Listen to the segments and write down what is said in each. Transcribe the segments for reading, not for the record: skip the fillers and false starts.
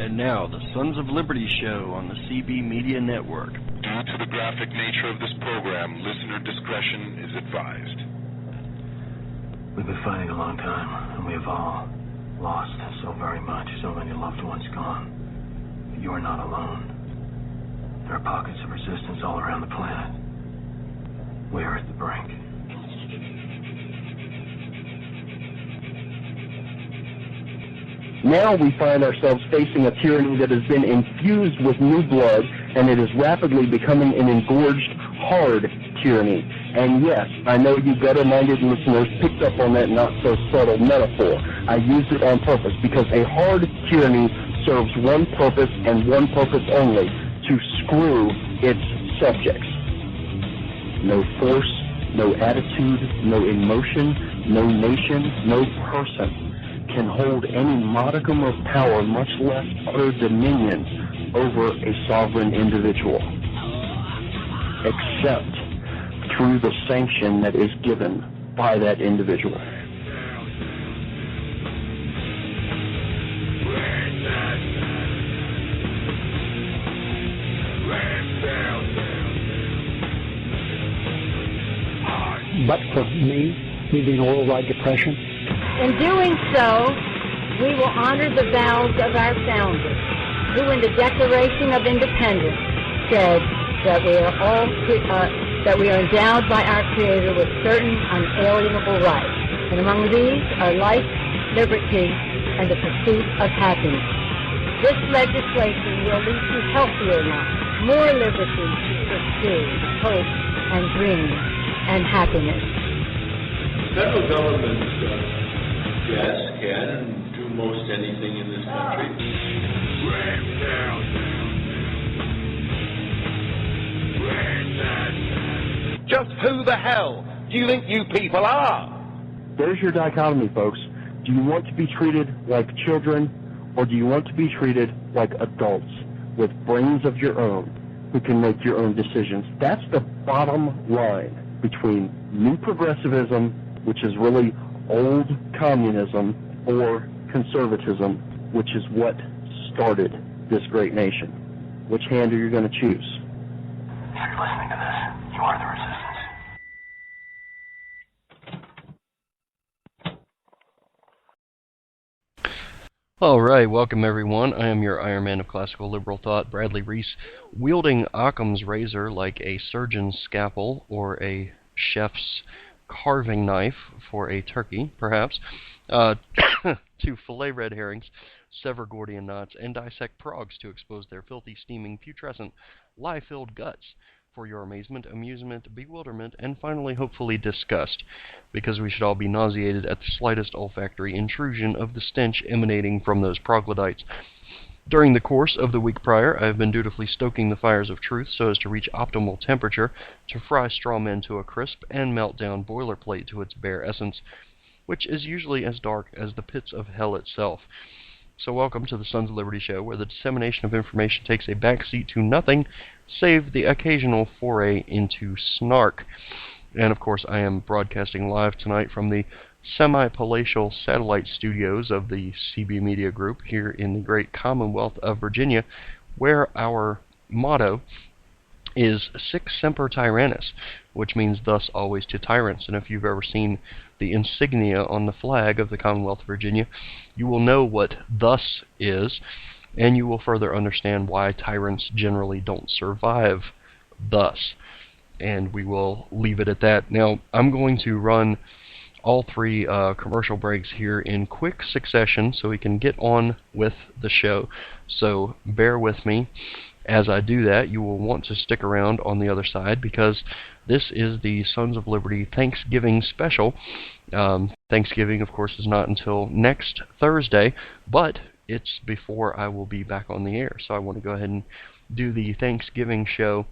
And now, the Sons of Liberty show on the CB Media Network. Due to the graphic nature of this program, listener discretion is advised. We've been fighting a long time, and we have all lost so very much, so many loved ones gone. But you are not alone. There are pockets of resistance all around the planet. We are at the brink. Now we find ourselves facing a tyranny that has been infused with new blood, and it is rapidly becoming an engorged, hard tyranny. And yes, I know you gutter-minded listeners picked up on that not-so-subtle metaphor. I used it on purpose because a hard tyranny serves one purpose and one purpose only, to screw its subjects. No force, no attitude, no emotion, no nation, no person can hold any modicum of power, much less utter dominion over a sovereign individual, except through the sanction that is given by that individual. But for me being a worldwide depression. In doing so, we will honor the vows of our founders, who in the Declaration of Independence said that we are endowed by our Creator with certain unalienable rights, and among these are life, liberty, and the pursuit of happiness. This legislation will lead to healthier lives, more liberty to pursue hope and dreams and happiness. Federal government, yes, can do most anything in this country. Just who the hell do you think you people are? There's your dichotomy, folks. Do you want to be treated like children, or do you want to be treated like adults with brains of your own who can make your own decisions? That's the bottom line between new progressivism, which is really old communism, or conservatism, which is what started this great nation. Which hand are you going to choose? If you're listening to this, you are the resistance. All right, welcome everyone. I am your Iron Man of classical liberal thought, Bradley Reese, wielding Occam's razor like a surgeon's scalpel or a chef's carving knife for a turkey, perhaps, to fillet red herrings, sever Gordian knots, and dissect progs to expose their filthy, steaming, putrescent, lye-filled guts for your amazement, amusement, bewilderment, and finally, hopefully, disgust, because we should all be nauseated at the slightest olfactory intrusion of the stench emanating from those troglodytes. During the course of the week prior, I have been dutifully stoking the fires of truth so as to reach optimal temperature, to fry straw men to a crisp, and melt down boilerplate to its bare essence, which is usually as dark as the pits of hell itself. So welcome to the Sons of Liberty show, where the dissemination of information takes a backseat to nothing, save the occasional foray into snark. And of course, I am broadcasting live tonight from the semi-palatial satellite studios of the CB Media Group here in the great Commonwealth of Virginia, where our motto is Sic Semper Tyrannis, which means thus always to tyrants. And if you've ever seen the insignia on the flag of the Commonwealth of Virginia, you will know what thus is, and you will further understand why tyrants generally don't survive thus. And we will leave it at that. Now, I'm going to run all three commercial breaks here in quick succession so we can get on with the show. So bear with me. As I do that, you will want to stick around on the other side because this is the Sons of Liberty Thanksgiving special. Thanksgiving, of course, is not until next Thursday, but it's before I will be back on the air. So I want to go ahead and do the Thanksgiving show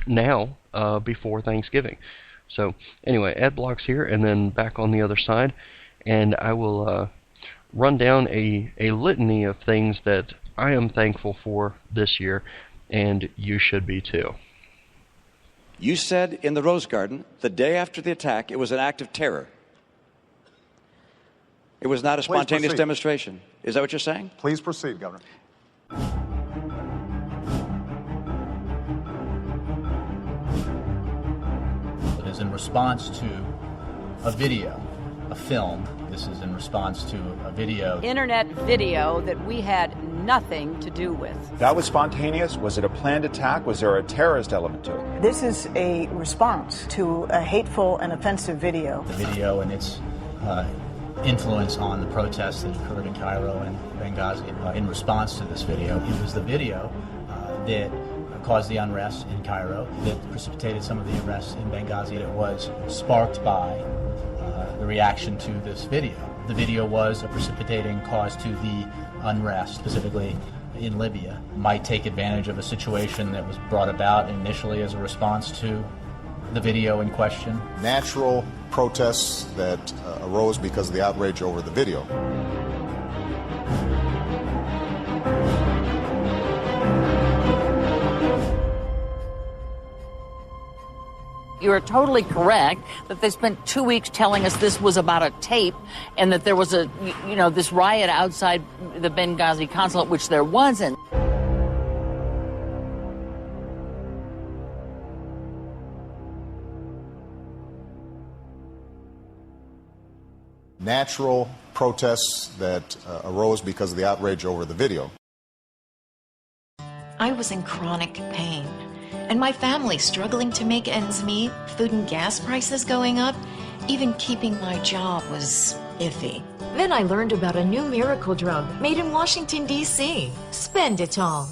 now before Thanksgiving. So anyway, ad blocks here and then back on the other side, and I will run down a litany of things that I am thankful for this year, and you should be too. You said in the Rose Garden, the day after the attack, it was an act of terror. It was not a spontaneous demonstration. Is that what you're saying? Please proceed, Governor. in response to a video, a film. This is in response to a video. Internet video that we had nothing to do with. That was spontaneous? Was it a planned attack? Was there a terrorist element to it? This is a response to a hateful and offensive video. The video and its influence on the protests that occurred in Cairo and Benghazi in response to this video. It was the video that caused the unrest in Cairo, that precipitated some of the arrests in Benghazi. It was sparked by the reaction to this video. The video was a precipitating cause to the unrest, specifically in Libya. Might take advantage of a situation that was brought about initially as a response to the video in question. Natural protests that arose because of the outrage over the video. You are totally correct that they spent 2 weeks telling us this was about a tape and that there was this riot outside the Benghazi consulate, which there wasn't. Natural protests that arose because of the outrage over the video. I was in chronic pain, and my family struggling to make ends meet, food and gas prices going up, even keeping my job was iffy. Then I learned about a new miracle drug made in Washington, D.C., Spenditol.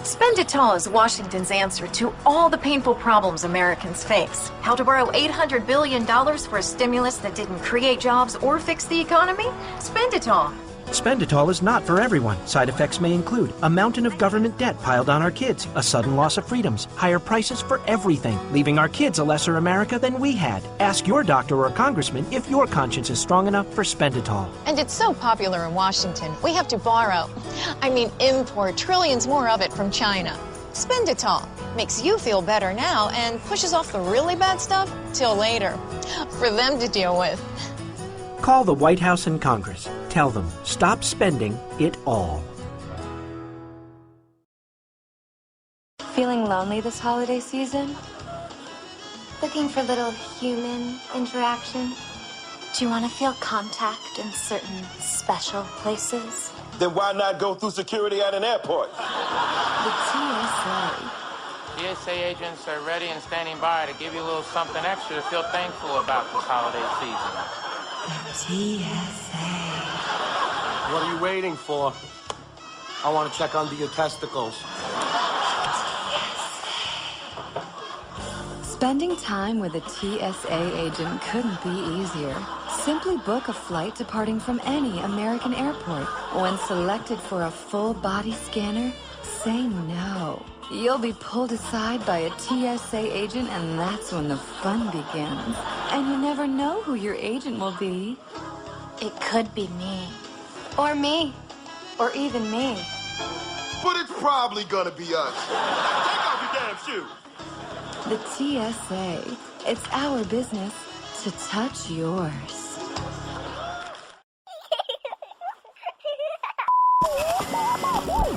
Spenditol is Washington's answer to all the painful problems Americans face. How to borrow $800 billion for a stimulus that didn't create jobs or fix the economy? Spenditol. Spenditol is not for everyone. Side effects may include a mountain of government debt piled on our kids, a sudden loss of freedoms, higher prices for everything, leaving our kids a lesser America than we had. Ask your doctor or congressman if your conscience is strong enough for Spenditol. And it's so popular in Washington, we have to import trillions more of it from China. Spenditol makes you feel better now and pushes off the really bad stuff till later, for them to deal with. Call the White House and Congress. Tell them, stop spending it all. Feeling lonely this holiday season? Looking for little human interaction? Do you want to feel contact in certain special places? Then why not go through security at an airport? The TSA. TSA agents are ready and standing by to give you a little something extra to feel thankful about this holiday season. TSA. What are you waiting for? I want to check under your testicles. Spending time with a TSA agent couldn't be easier. Simply book a flight departing from any American airport. When selected for a full body scanner, say no. You'll be pulled aside by a TSA agent, and that's when the fun begins. And you never know who your agent will be. It could be me. Or me. Or even me. But it's probably gonna be us. Take off your damn shoe. The TSA. It's our business to touch yours.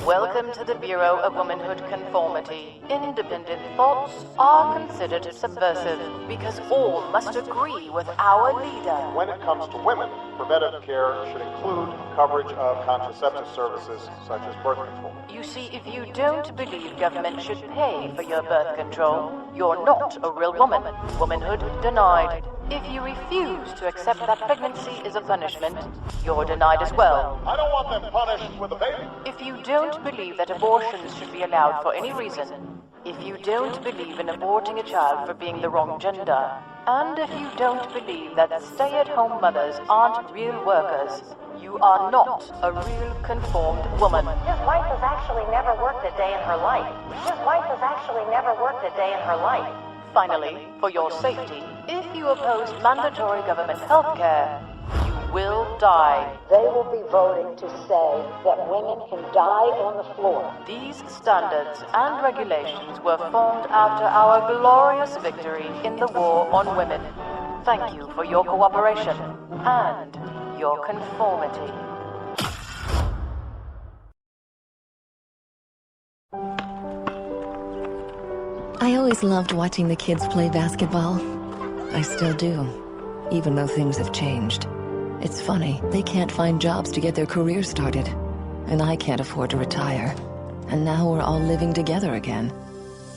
Welcome to the Bureau of Womanhood Conformity. Independent thoughts are considered subversive because all must agree with our leader. When it comes to women, preventative care should include coverage of contraceptive services such as birth control. You see, if you don't believe government should pay for your birth control, you're not a real woman. Womanhood denied. If you refuse to accept that pregnancy is a punishment, you're denied as well. I don't want them punished with a baby. If you don't believe that abortions should be allowed for any reason, if you don't believe in aborting a child for being the wrong gender, and if you don't believe that stay-at-home mothers aren't real workers, you are not a real conformed woman. His wife has actually never worked a day in her life. His wife has actually never worked a day in her life. Finally, for your safety, if you oppose mandatory government health care, you will die. They will be voting to say that women can die on the floor. These standards and regulations were formed after our glorious victory in the war on women. Thank you for your cooperation and your conformity. I always loved watching the kids play basketball. I still do, even though things have changed. It's funny, they can't find jobs to get their careers started. And I can't afford to retire. And now we're all living together again.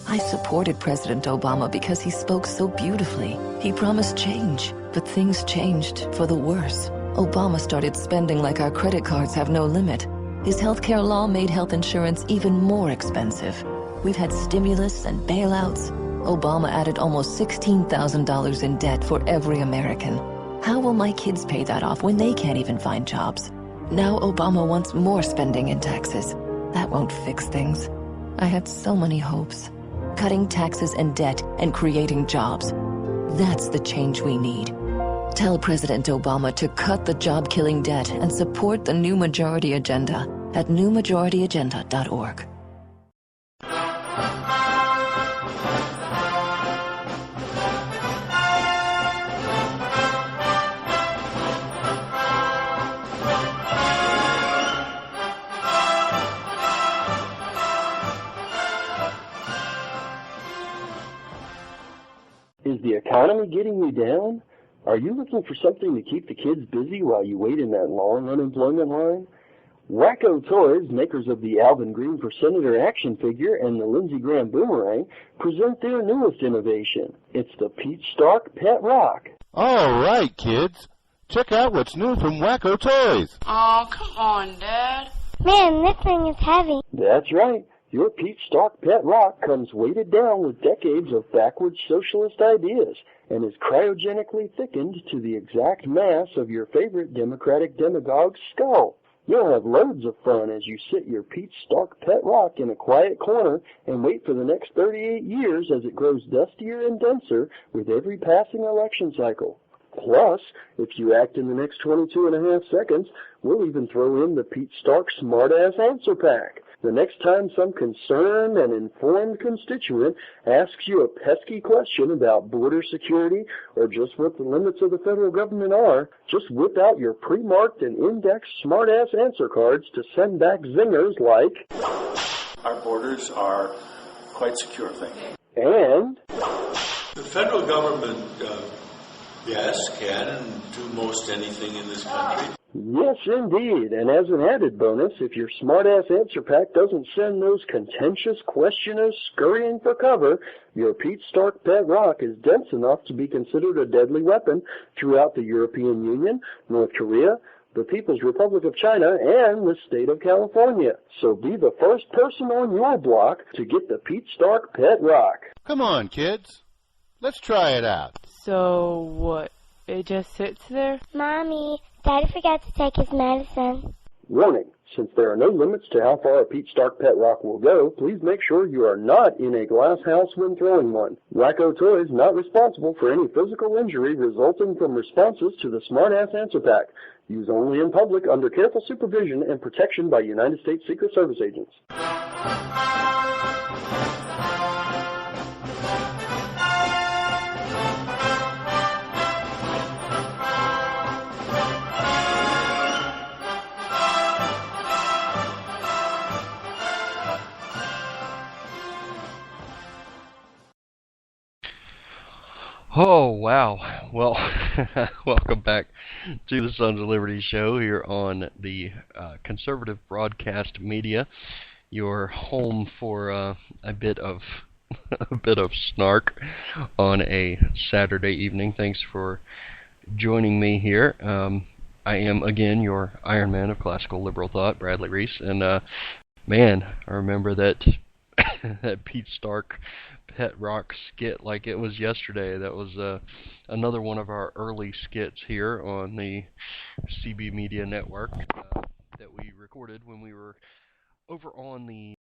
I supported President Obama because he spoke so beautifully. He promised change, but things changed for the worse. Obama started spending like our credit cards have no limit. His healthcare law made health insurance even more expensive. We've had stimulus and bailouts. Obama added almost $16,000 in debt for every American. How will my kids pay that off when they can't even find jobs? Now Obama wants more spending and taxes. That won't fix things. I had so many hopes. Cutting taxes and debt and creating jobs. That's the change we need. Tell President Obama to cut the job-killing debt and support the New Majority Agenda at newmajorityagenda.org. Is the economy getting you down? Are you looking for something to keep the kids busy while you wait in that long unemployment line? Wacko Toys, makers of the Alvin Green for Senator action figure and the Lindsey Graham boomerang, present their newest innovation. It's the Pete Stark Pet Rock. All right, kids. Check out what's new from Wacko Toys. Oh, come on, Dad. Man, this thing is heavy. That's right. Your Pete Stark Pet Rock comes weighted down with decades of backwards socialist ideas and is cryogenically thickened to the exact mass of your favorite Democratic demagogue's skull. You'll have loads of fun as you sit your Pete Stark Pet Rock in a quiet corner and wait for the next 38 years as it grows dustier and denser with every passing election cycle. Plus, if you act in the next 22 and a half seconds, we'll even throw in the Pete Stark Smartass Answer Pack. The next time some concerned and informed constituent asks you a pesky question about border security or just what the limits of the federal government are, just whip out your pre-marked and indexed Smartass answer cards to send back zingers like, Our borders are quite secure, thank you. And The federal government, yes, can do most anything in this country. Yes, indeed. And as an added bonus, if your Smartass Answer Pack doesn't send those contentious questioners scurrying for cover, your Pete Stark Pet Rock is dense enough to be considered a deadly weapon throughout the European Union, North Korea, the People's Republic of China, and the state of California. So be the first person on your block to get the Pete Stark Pet Rock. Come on, kids. Let's try it out. So what? It just sits there? Mommy, Daddy forgot to take his medicine. Warning, since there are no limits to how far a Pete Stark Pet Rock will go, please make sure you are not in a glass house when throwing one. Wacko Toys not responsible for any physical injury resulting from responses to the Smartass Answer Pack. Used only in public under careful supervision and protection by United States Secret Service agents. Oh, wow. Well, welcome back to the Sons of Liberty show here on the Conservative Broadcast Media, your home for a bit of snark on a Saturday evening. Thanks for joining me here. I am, again, your Iron Man of classical liberal thought, Bradley Reese, and man, I remember that that Pete Stark Pet Rock skit like it was yesterday. That was another one of our early skits here on the CB Media Network that we recorded when we were over on the